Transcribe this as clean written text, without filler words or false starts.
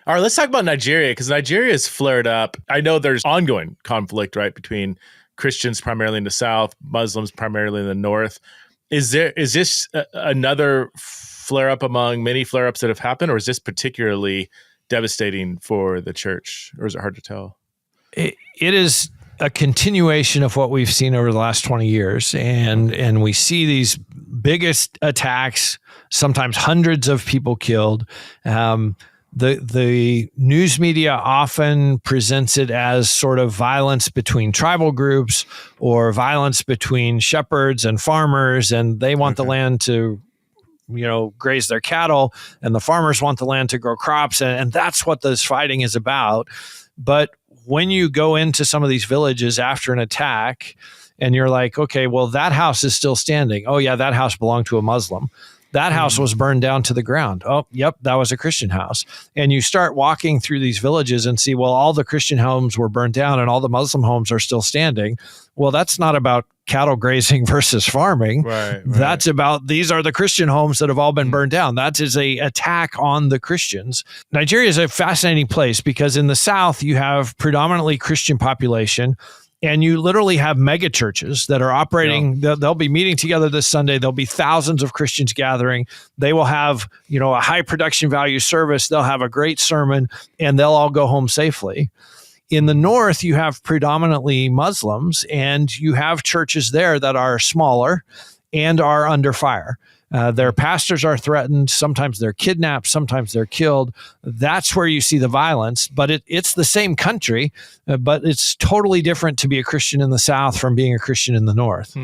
All right, let's talk about Nigeria, because Nigeria has flared up. I know there's ongoing conflict, right, between Christians primarily in the south, Muslims primarily in the north. Is this another flare up among many flare ups that have happened, or is this particularly devastating for the church, or is it hard to tell? It is a continuation of what we've seen over the last 20 years. And we see these biggest attacks, sometimes hundreds of people killed. The news media often presents it as sort of violence between tribal groups or violence between shepherds and farmers, and they want the land to graze their cattle, and the farmers want the land to grow crops. And that's what this fighting is about. But when you go into some of these villages after an attack and you're like, okay, well, that house is still standing. Oh yeah, that house belonged to a Muslim. That house was burned down to the ground. Oh, yep, that was a Christian house. And you start walking through these villages and see, well, all the Christian homes were burned down and all the Muslim homes are still standing. Well, that's not about cattle grazing versus farming. Right. That's about, these are the Christian homes that have all been burned down. That is a attack on the Christians. Nigeria is a fascinating place because in the south, you have predominantly Christian population. And you literally have mega churches that are operating. Yeah. They'll be meeting together this Sunday. There'll be thousands of Christians gathering. They will have, a high production value service. They'll have a great sermon and they'll all go home safely. In the north, you have predominantly Muslims and you have churches there that are smaller and are under fire. Their pastors are threatened. Sometimes they're kidnapped. Sometimes they're killed. That's where you see the violence. But it's the same country, but it's totally different to be a Christian in the South from being a Christian in the North.